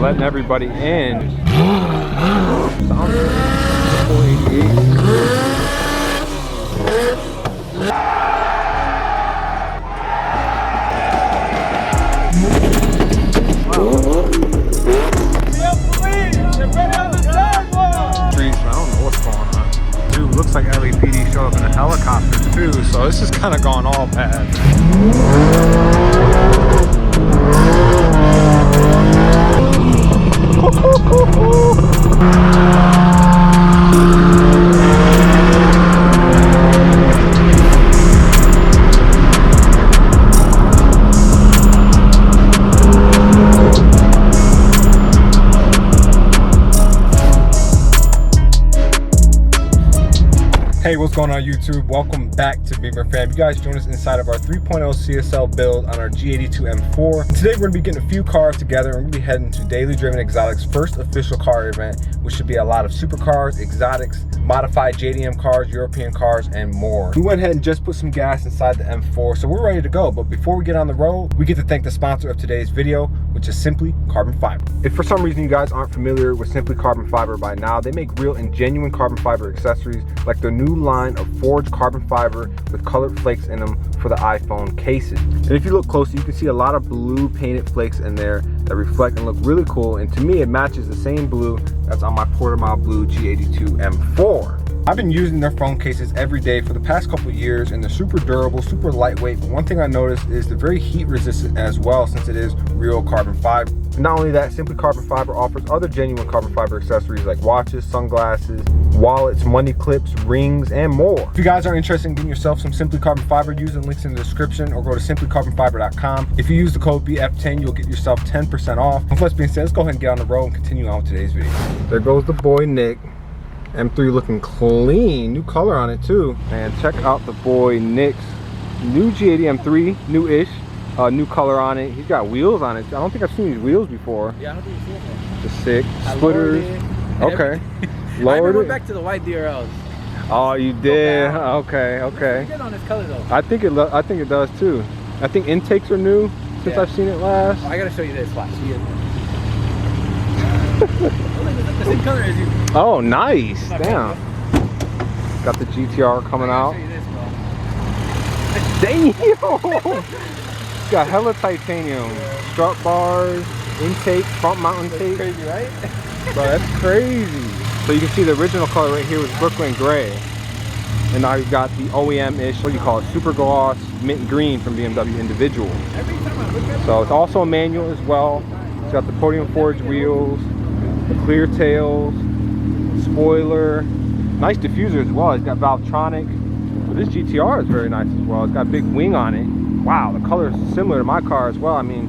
letting everybody in. Sounds good. 488. Looks like LAPD showed up in a helicopter too, so this is kind of gone all bad. Hey, what's going on YouTube? Welcome back to Beemer Fam. You guys joined us inside of our 3.0 CSL build on our G82 M4. And today we're going to be getting a few cars together and we're going to be heading to Daily Driven Exotics' first official car event, which should be a lot of supercars, exotics, modified JDM cars, European cars, and more. We went ahead and just put some gas inside the M4, so we're ready to go. But before we get on the road, we get to thank the sponsor of today's video, which is Simply Carbon Fiber. If for some reason you guys aren't familiar with Simply Carbon Fiber by now, they make real and genuine carbon fiber accessories like their new line of forged carbon fiber with colored flakes in them for the iPhone cases. And if you look closely, you can see a lot of blue painted flakes in there that reflect and look really cool. And to me, it matches the same blue that's on my Portimao Blue G82 M4. I've been using their phone cases every day for the past couple of years, and they're super durable, super lightweight. But one thing I noticed is they're very heat resistant as well, since it is real carbon fiber. And not only that, Simply Carbon Fiber offers other genuine carbon fiber accessories like watches, sunglasses, wallets, money clips, rings, and more. If you guys are interested in getting yourself some Simply Carbon Fiber, use the links in the description or go to simplycarbonfiber.com. If you use the code BF10, you'll get yourself 10% off. And with that being said, let's go ahead and get on the road and continue on with today's video. There goes the boy Nick. M3 looking clean, new color on it too. And check out the boy Nick's new G80 M3, new-ish, new color on it. He's got wheels on it. I don't think I've seen these wheels before. Yeah, I don't think you've seen it. Just sick. Splitters. Okay. Lowered it. Back to the white DRLs. Oh, you did? Okay, okay. Good on this color though. I think it does too. I think intakes are new since I've seen it last. Oh, I gotta show you this. Watch. The same color as you. Oh, nice. Damn. Got the GTR coming out. Damn. It's got hella titanium. Strut bars, intake, front mount intake. That's crazy, right? Bro, that's crazy. So you can see the original color right here was Brooklyn Gray. And now you've got the OEM-ish, what do you call it, super gloss mint green from BMW Individual. So it's also a manual as well. It's got the podium forged wheels, the clear tails, spoiler, nice diffuser as well. It's got Valvetronic. But this GTR is very nice as well. It's got a big wing on it. Wow, the color is similar to my car as well. I mean,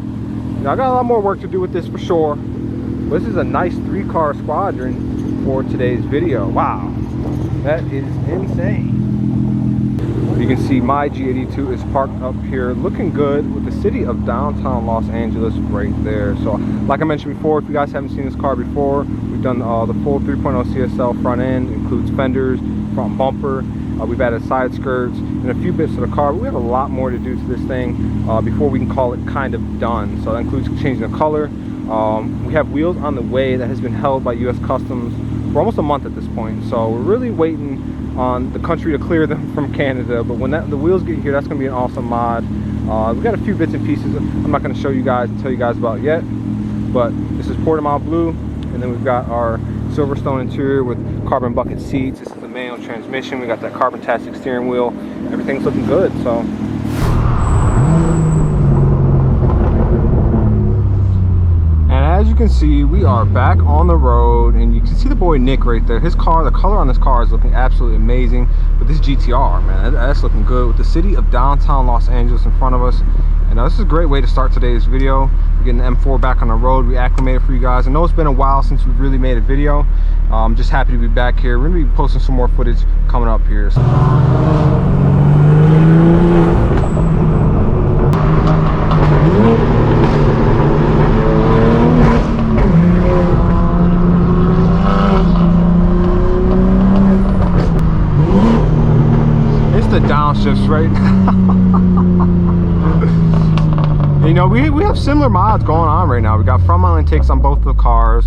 you know, I got a lot more work to do with this for sure. But this is a nice 3-car squadron for today's video. Wow, that is insane. You can see my G82 is parked up here looking good with the city of downtown Los Angeles right there. So like I mentioned before, if you guys haven't seen this car before, we've done the full 3.0 CSL front end, includes fenders, front bumper, we've added side skirts and a few bits to the car, but we have a lot more to do to this thing before we can call it kind of done. So that includes changing the color. We have wheels on the way that has been held by US Customs for almost a month at this point. So we're really waiting on the country to clear them from Canada, but when the wheels get here, that's going to be an awesome mod. We got a few bits and pieces I'm not going to show you guys and tell you guys about yet, but this is Portimao Blue, and then we've got our Silverstone interior with carbon bucket seats. This is the manual transmission. We got that Carbontastic steering wheel. Everything's looking good. So as you can see, we are back on the road, and you can see the boy Nick right there. His car, the color on this car is looking absolutely amazing. But this GTR, man, that's looking good with the city of downtown Los Angeles in front of us. And this is a great way to start today's video. We're getting the M4 back on the road, re-acclimated for you guys. I know it's been a while since we've really made a video. I'm just happy to be back here. We're gonna be posting some more footage coming up here. It's the downshifts right now. You know, we have similar mods going on right now. We got front mount intakes on both the cars.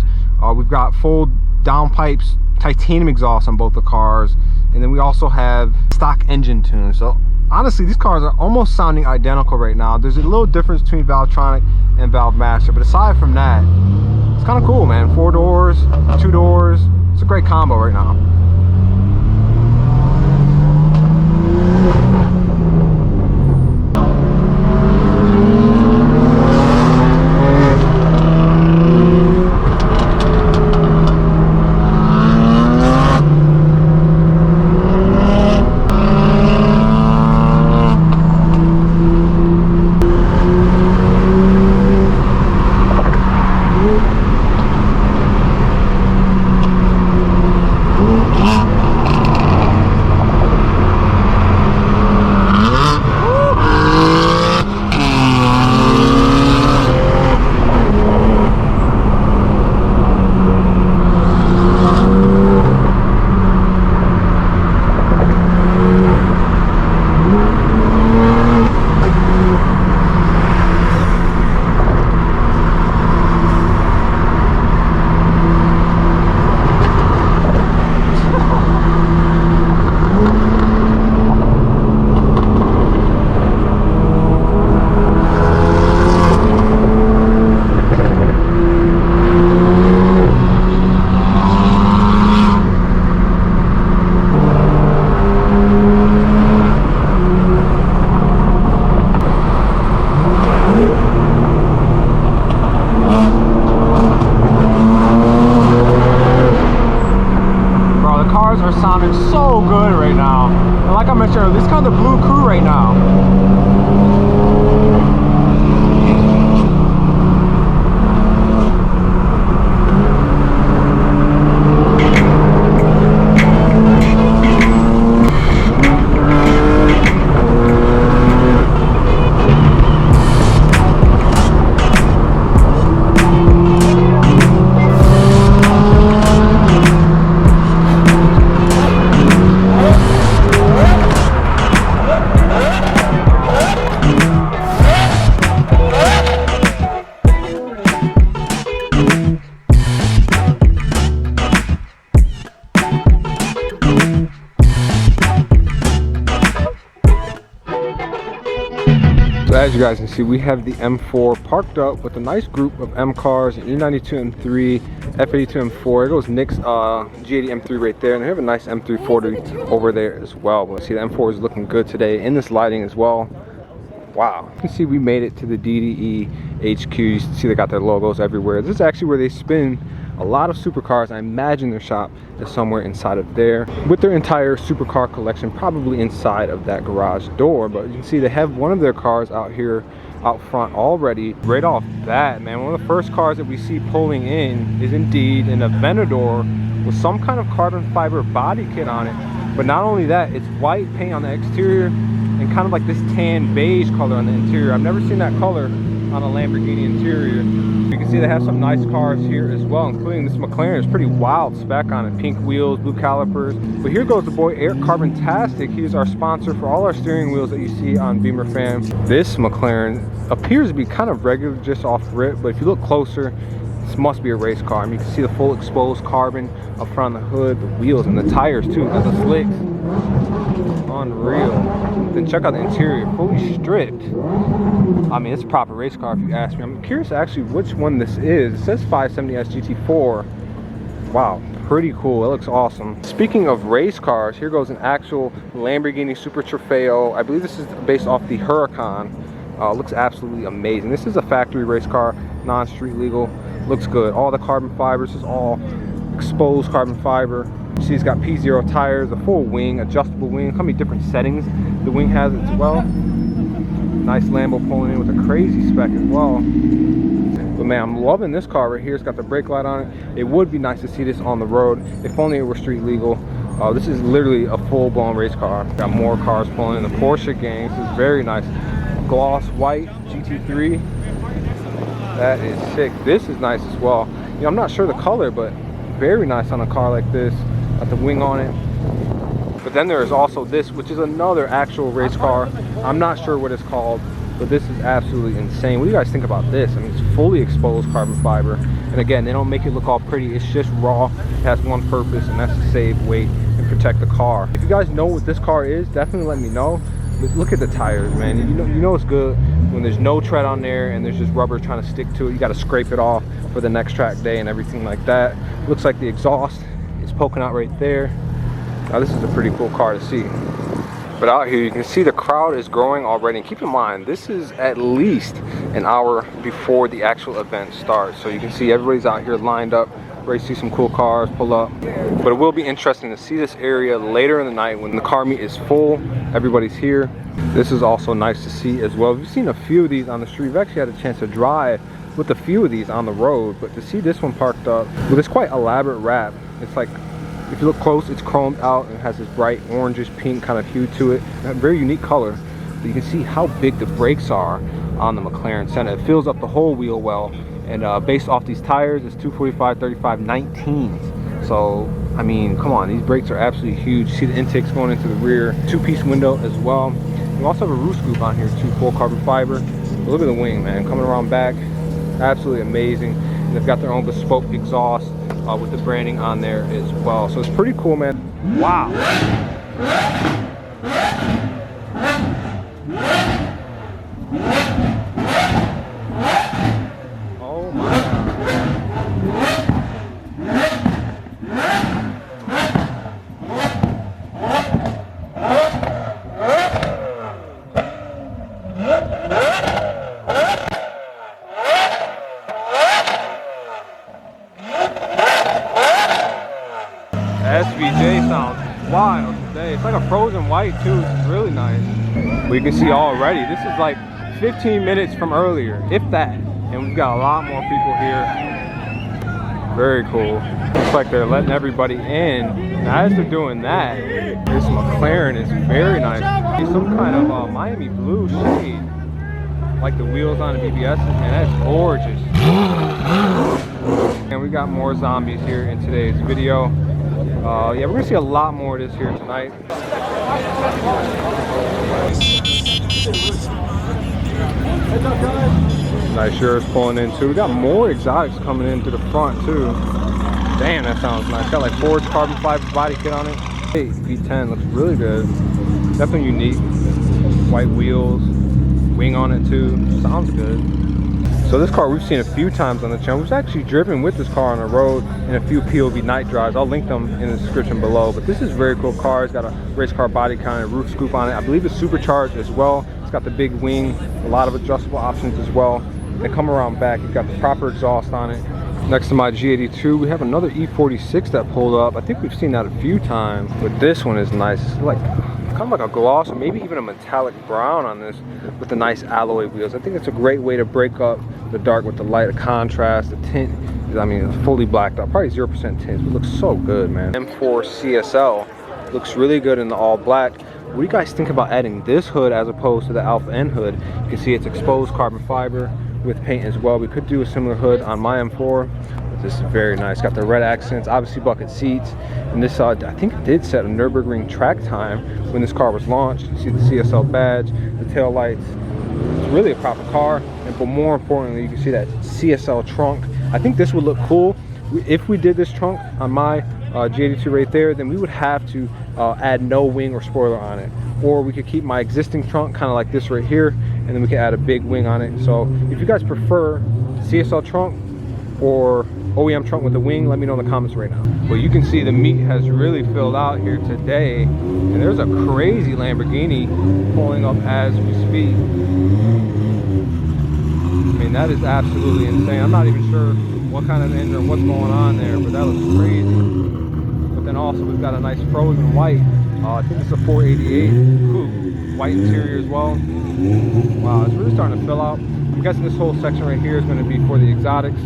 We've got full downpipes, titanium exhaust on both the cars, and then we also have stock engine tunes. So honestly, these cars are almost sounding identical right now. There's a little difference between Valvetronic and Valve Master, but aside from that, it's kind of cool, man. 4 doors, 2 doors. It's a great combo right now. So good right now, and like I mentioned, this is kind of the blue crew right now. As you guys can see, we have the M4 parked up with a nice group of M cars, an E92 M3, F82 M4. There goes Nick's G80 M3 right there, and they have a nice M340 over there as well. But see, the M4 is looking good today in this lighting as well. Wow. You can see we made it to the DDE HQ. You see they got their logos everywhere. This is actually where they spin a lot of supercars. I imagine their shop is somewhere inside of there with their entire supercar collection, probably inside of that garage door. But you can see they have one of their cars out here out front already. Right off bat, man, one of the first cars that we see pulling in is indeed an Aventador with some kind of carbon fiber body kit on it. But not only that, it's white paint on the exterior and kind of like this tan beige color on the interior. I've never seen that color on a Lamborghini interior. You can see they have some nice cars here as well, including this McLaren. It's pretty wild spec on it. Pink wheels, blue calipers. But here goes the boy Carbontastic. He's our sponsor for all our steering wheels that you see on Beemer Fam. This McLaren appears to be kind of regular just off rip, but if you look closer, this must be a race car. I mean, you can see the full exposed carbon up front on the hood, the wheels, and the tires too. Got the slicks. Unreal. Then check out the interior, fully stripped. I mean, it's a proper race car if you ask me. I'm curious actually which one this is. It says 570S GT4. Wow, pretty cool. It looks awesome. Speaking of race cars, here goes an actual Lamborghini Super Trofeo. I believe this is based off the Huracan. Looks absolutely amazing. This is a factory race car, non-street legal. Looks good. All the carbon fibers, this is all exposed carbon fiber. You see it's got P0 tires, a full wing, adjustable wing. How many different settings the wing has as well. Nice Lambo pulling in with a crazy spec as well. But man, I'm loving this car right here. It's got the brake light on it. It would be nice to see this on the road if only it were street legal. This is literally a full-blown race car. Got more cars pulling in. The Porsche gang. This is very nice. Gloss white GT3. That is sick. This is nice as well. You know, I'm not sure the color, but very nice on a car like this. Got the wing on it. But then there is also this, which is another actual race car. I'm not sure what it's called. but this is absolutely insane. What do you guys think about this? I mean, it's fully exposed carbon fiber, and again, they don't make it look all pretty. It's just raw. It has one purpose, and that's to save weight and protect the car. If you guys know what this car is, definitely let me know. But look at the tires, man. You know it's good when there's no tread on there and there's just rubber trying to stick to it. You got to scrape it off for the next track day and everything like that. Looks like the exhaust is poking out right there. Now this is a pretty cool car to see. But out here you can see the crowd is growing already. And keep in mind, this is at least an hour before the actual event starts. So you can see everybody's out here lined up, ready to see some cool cars pull up. But it will be interesting to see this area later in the night when the car meet is full, everybody's here. This is also nice to see as well. We've seen a few of these on the street. We've actually had a chance to drive with a few of these on the road, but to see this one parked up with this quite elaborate wrap, it's like, if you look close, it's chromed out and has this bright orangish pink kind of hue to it. A very unique color. But you can see how big the brakes are on the McLaren Senna. It fills up the whole wheel well. And based off these tires, it's 245, 35, 19s. So, I mean, come on, these brakes are absolutely huge. You see the intakes going into the rear. Two-piece window as well. You also have a roof scoop on here too, full carbon fiber. But look at the wing, man, coming around back. Absolutely amazing. And they've got their own bespoke exhaust with the branding on there as well. So it's pretty cool, man. Wow. Oh my SVJ sounds wild today. It's like a frozen white too. It's really nice. We can see already, this is like 15 minutes from earlier, if that. And we've got a lot more people here. Very cool. Looks like they're letting everybody in. Now, as they're doing that, this McLaren is very nice. It's some kind of Miami blue shade, like the wheels on the BBS, and that's gorgeous. And we got more zombies here in today's video. Yeah, we're gonna see a lot more of this here tonight. Nice yours pulling in too. We got more exotics coming into the front too. Damn, that sounds nice. Got like forged carbon fiber body kit on it. Hey, V10 looks really good. Definitely unique. White wheels, wing on it too. Sounds good. So this car we've seen a few times on the channel. We've actually driven with this car on the road in a few POV night drives. I'll link them in the description below. But this is a very cool car. It's got a race car body kind of roof scoop on it. I believe it's supercharged as well. It's got the big wing, a lot of adjustable options as well. They come around back. You've got the proper exhaust on it. Next to my G82, we have another E46 that pulled up. I think we've seen that a few times, but this one is nice. It's like kind of like a gloss or maybe even a metallic brown on this with the nice alloy wheels. I think it's a great way to break up the dark with the light, the contrast. The tint, I mean, it's fully blacked out, probably 0% tints, but it looks so good, man. M4 CSL looks really good in the all black. What do you guys think about adding this hood as opposed to the Alpha N hood? You can see it's exposed carbon fiber with paint as well. We could do a similar hood on my M4, but this is very nice. Got the red accents, obviously bucket seats, and this I think it did set a Nürburgring track time when this car was launched. You see the CSL badge, the tail lights. It's really a proper car, but more importantly, you can see that CSL trunk. I think this would look cool if we did this trunk on my G82 right there. Then we would have to add no wing or spoiler on it, or we could keep my existing trunk kind of like this right here, and then we could add a big wing on it. So if you guys prefer CSL trunk or OEM trunk with a wing, let me know in the comments right now. Well, you can see the meat has really filled out here today, and there's a crazy Lamborghini pulling up as we speak. I mean, that is absolutely insane. I'm not even sure what kind of engine or what's going on there, but that looks crazy. But then also we've got a nice frozen white. I think it's a 488 coupe, white interior as well. Wow, it's really starting to fill out. I'm guessing this whole section right here is going to be for the exotics.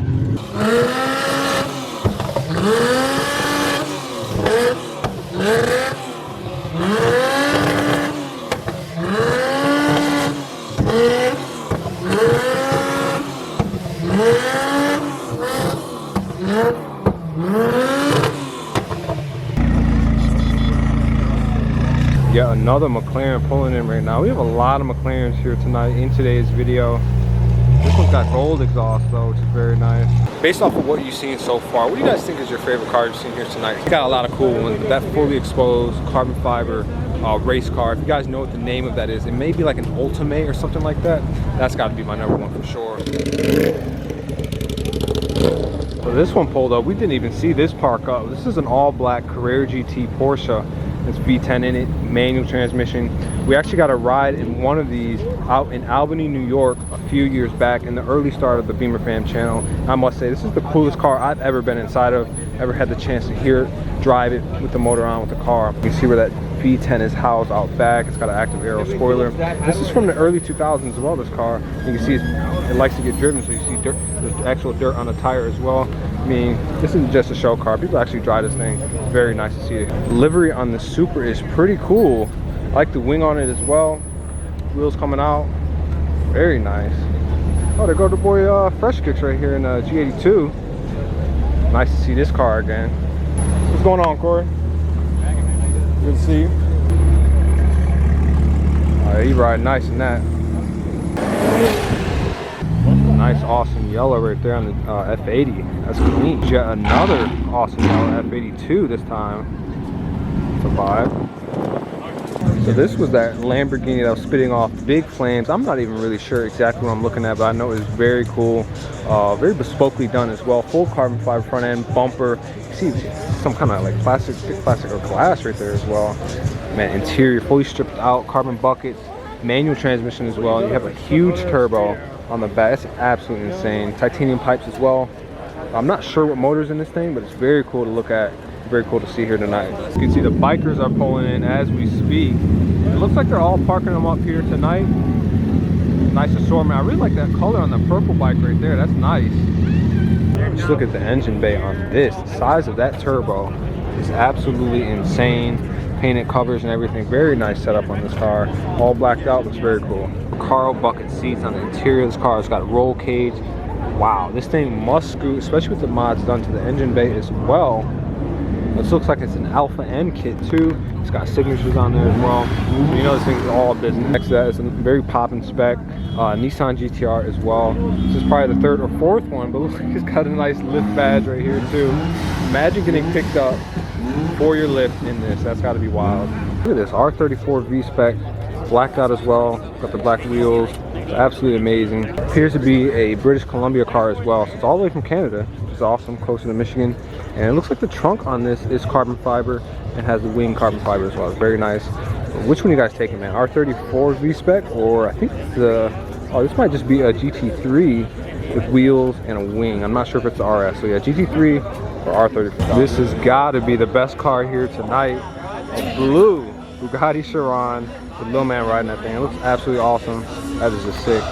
Yet another McLaren pulling in right now. We have a lot of McLarens here tonight in today's video. This one's got gold exhaust though, which is very nice. Based off of what you've seen so far, what do you guys think is your favorite car you've seen here tonight? It's got a lot of cool ones, but that fully exposed carbon fiber race car, if you guys know what the name of that is, it may be like an Ultimate or something like that. That's got to be my #1 for sure. So this one pulled up. We didn't even see this park up. This is an all-black Carrera GT Porsche. It's V10 in it, manual transmission. We actually got a ride in one of these out in Albany, New York a few years back in the early start of the Beemer Fam channel. I must say, this is the coolest car I've ever been inside of, ever had the chance to hear it, drive it with the motor on with the car. You can see where that V10 is housed out back. It's got an active aero spoiler. This is from the early 2000s as well, this car. You can see it likes to get driven, so you see dirt, there's actual dirt on the tire as well. I mean, this isn't just a show car. People actually drive this thing. Very nice to see it. Livery on the Super is pretty cool. I like the wing on it as well. Wheels coming out. Very nice. Oh, there go the boy Fresh Kicks right here in G82. Nice to see this car again. What's going on, Corey? Good to see you. Alright, he riding nice in that. Nice, awesome yellow right there on the F80. That's clean. Yet another awesome yellow F82 this time. It's a vibe. So this was that Lamborghini that was spitting off big flames. I'm not even really sure exactly what I'm looking at, but I know it was very cool. Very bespokely done as well. Full carbon fiber front end, bumper. You see some kind of like plastic, thick plastic or glass right there as well. Man, interior fully stripped out, carbon buckets, manual transmission as well. You have a huge turbo on the back. It's absolutely insane. Titanium pipes as well. I'm not sure what motor's in this thing, but it's very cool to look at. Very cool to see here tonight. You can see the bikers are pulling in as we speak. It looks like they're all parking them up here tonight. Nice assortment. I really like that color on the purple bike right there. That's nice. Just look at the engine bay on this. The size of that turbo is absolutely insane. Painted covers and everything. Very nice setup on this car. All blacked out. Looks very cool. Carl bucket seats on the interior of this car. It's got a roll cage. Wow, this thing must scoot, especially with the mods done to the engine bay as well. This looks like it's an Alpha N kit too. It's got signatures on there as well. You know this thing's all business. Next to that is a very poppin' spec Nissan GTR as well. This is probably the 3rd or 4th one, but looks like it's got a nice lift badge right here too. Imagine getting picked up for your lift in this. That's got to be wild. Look at this R34 V-Spec, blacked out as well. Got the black wheels. It's absolutely amazing. Appears to be a British Columbia car as well. So it's all the way from Canada, which is awesome, closer to Michigan. And it looks like the trunk on this is carbon fiber and has the wing carbon fiber as well. It's very nice. Which one are you guys taking, man? R34 V-Spec, or I think the, oh, this might just be a GT3 with wheels and a wing. I'm not sure if it's the RS. So yeah, GT3 or R34. This has got to be the best car here tonight. A blue Bugatti Chiron. The little man riding that thing. It looks absolutely awesome. That is just sick.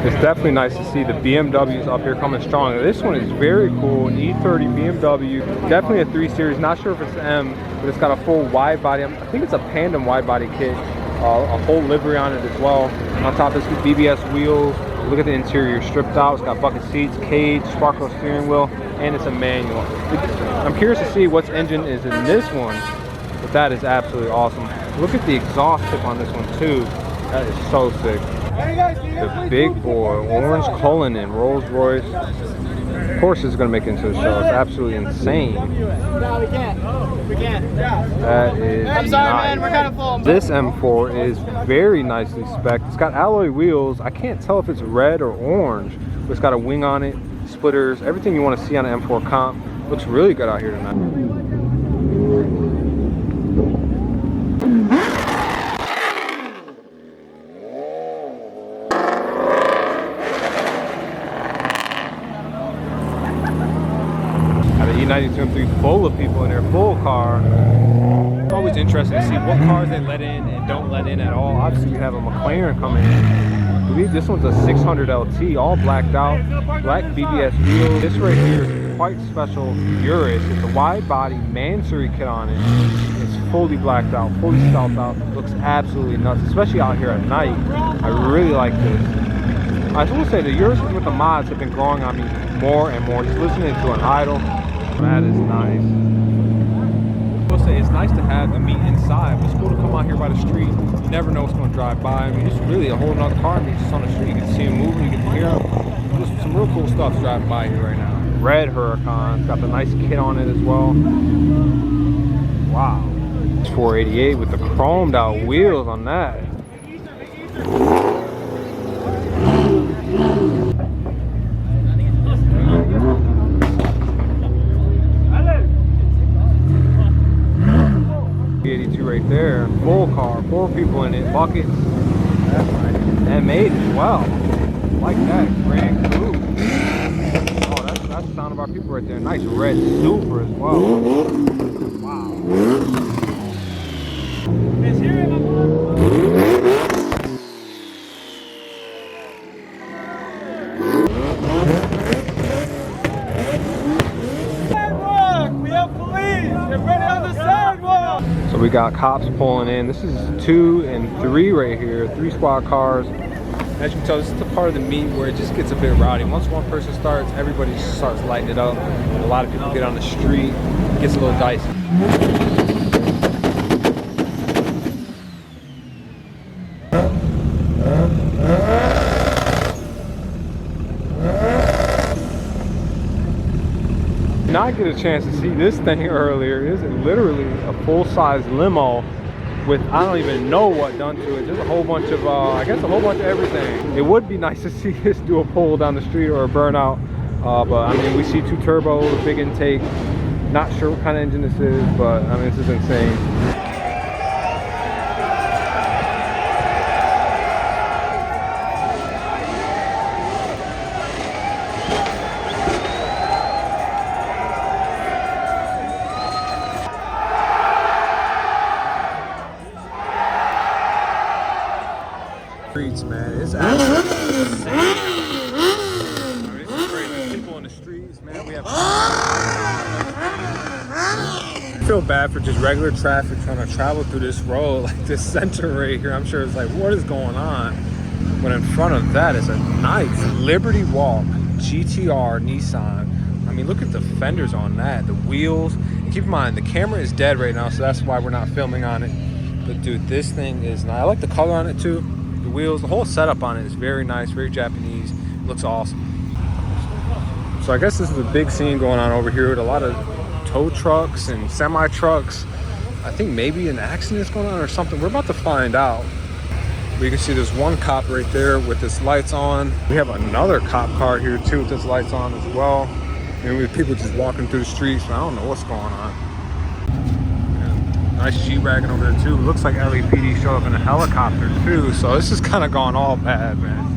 It's definitely nice to see the BMWs up here coming strong. This one is very cool. An E30 BMW. Definitely a 3 Series. Not sure if it's M, but it's got a full wide body. I think it's a Pandem wide body kit. A full livery on it as well. On top of this, BBS wheels. Look at the interior, stripped out. It's got bucket seats, cage, sparkle steering wheel, and it's a manual. I'm curious to see what engine is in this one. But that is absolutely awesome. Look at the exhaust tip on this one too. That is so sick. The big boy, orange Cullinan Rolls Royce. Of course this is going to make it into the show. It's absolutely insane. No, we can't. We can't. That is I'm sorry, man. We're kind of full. This M4 is very nicely spec'd. It's got alloy wheels. I can't tell if it's red or orange, but it's got a wing on it, splitters, everything you want to see on an M4 comp. Looks really good out here tonight. E92 M3 full of people in their full car. It's always interesting to see what cars they let in and don't let in at all. Obviously we have a McLaren coming in. I believe this one's a 600 LT, all blacked out, black BBS wheels. This right here is quite special Urus. It's a wide body Mansory kit on it. It's fully blacked out, fully stealthed out. It looks absolutely nuts, especially out here at night. I really like this. I will say the Urus with the mods have been growing on me more and more. Just listening to an idle. That is nice. I will say it's nice to have the meat inside, but it's cool to come out here by the street. You never know what's going to drive by. I mean, it's really a whole nother car meet just on the street. You get to see them moving, you get to hear them. Just some real cool stuff driving by here right now. Red Huracan, got the nice kit on it as well. Wow. It's 488 with the chromed out wheels on that. G82 right there, full car, 4 people in it, buckets. That's nice. M8 as well. Like that, Grand Coupe. Oh, that's the sound of our people right there. Nice red Super as well. Wow. It's here in my So we got cops pulling in. This is 2 and 3 right here, 3 squad cars. As you can tell, this is the part of the meet where it just gets a bit rowdy. Once one person starts, everybody just starts lighting it up. And a lot of people get on the street. It gets a little dicey. Not get a chance to see this thing earlier. This is literally a full-size limo with I don't even know what done to it. Just a whole bunch of I guess a whole bunch of everything. It would be nice to see this do a pull down the street or a burnout, but I mean, we see 2 turbos, big intake. Not sure what kind of engine this is, but I mean, this is insane. Streets, man, it's absolutely insane. I mean, it's crazy. People in the streets, man. We have. I feel bad for just regular traffic trying to travel through this road, like this center right here. I'm sure it's like, what is going on? But in front of that is a nice Liberty Walk GTR Nissan. I mean, look at the fenders on that, the wheels. And keep in mind, the camera is dead right now, so that's why we're not filming on it. But dude, this thing is nice. I like the color on it too. The wheels, the whole setup on it is very nice, very Japanese. It looks awesome. So I guess this is a big scene going on over here with a lot of tow trucks and semi trucks. I think maybe an accident is going on or something. We're about to find out. But you can see there's one cop right there with his lights on. We have another cop car here too with his lights on as well. And we have people just walking through the streets. I don't know what's going on. Nice G-Wagon over there too. Looks like LAPD showed up in a helicopter too. So this is kind of gone all bad, man.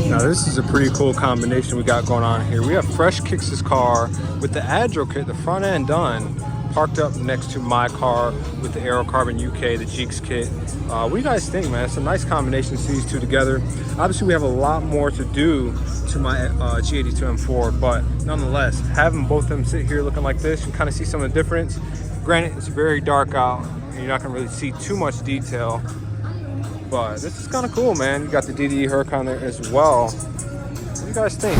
Now this is a pretty cool combination we got going on here. We have Fresh Kicks' car with the Adro kit, the front end done, parked up next to my car with the Aero Carbon UK, the Jeeks kit. What do you guys think, man? It's a nice combination to see these two together. Obviously, we have a lot more to do to my G82 M4, but nonetheless, having both of them sit here looking like this, you kind of see some of the difference. Granted, it's very dark out, and you're not gonna really see too much detail. But this is kind of cool, man. You got the DDE Huracan there as well. What do you guys think?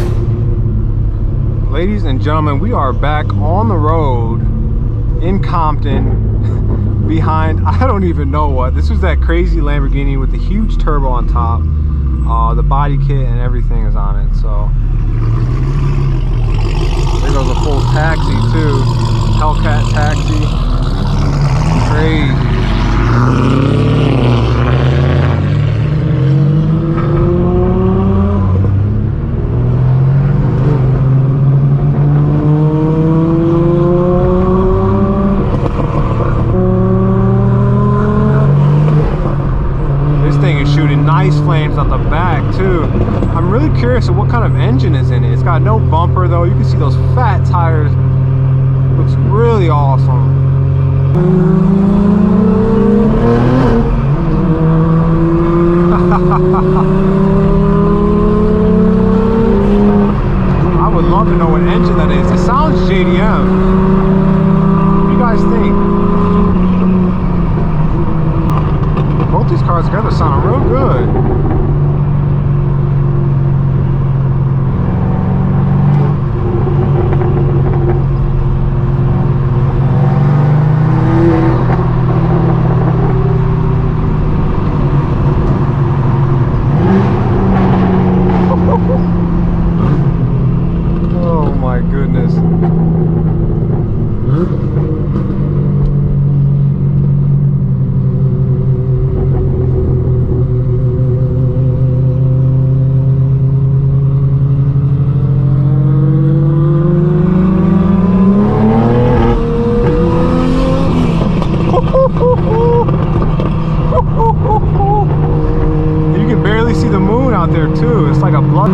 Ladies and gentlemen, we are back on the road in Compton behind, I don't even know what. This was that crazy Lamborghini with the huge turbo on top. The body kit and everything is on it, so. There goes a full taxi too. Hellcat taxi. Crazy. Flames on the back too. I'm really curious of what kind of engine is in it. It's got no bumper though. You can see those fat tires. Looks really awesome. I would love to know what engine that is. It sounds JDM. What do you guys think? Both these cars together sound real good. Oh my goodness. You can barely see the moon out there too. It's like a blood.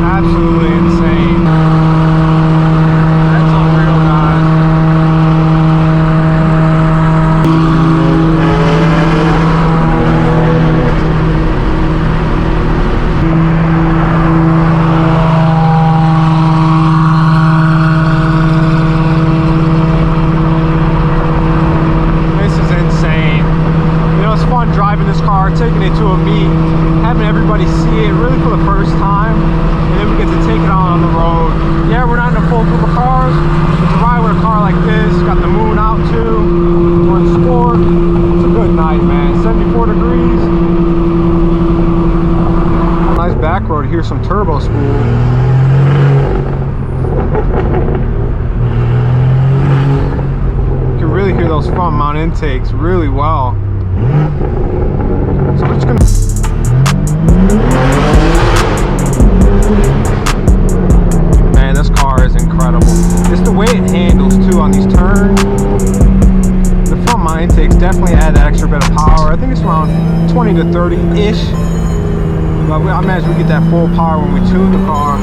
Absolutely insane. That's unreal, guys. This is insane. You know, it's fun driving this car, taking it to a meet, having everybody see it really for the first time, and then we get to take it on the road. Yeah, we're not in a full group of cars, but to ride with a car like this, got the moon out too, we're in sport, it's a good night, man. 74 degrees. Nice back road here, some turbo spool. Really hear those front mount intakes really well. So we're just gonna... Man, this car is incredible. It's the way it handles too on these turns. The front mount intakes definitely add that extra bit of power. I think it's around 20 to 30-ish. But I imagine we get that full power when we tune the car.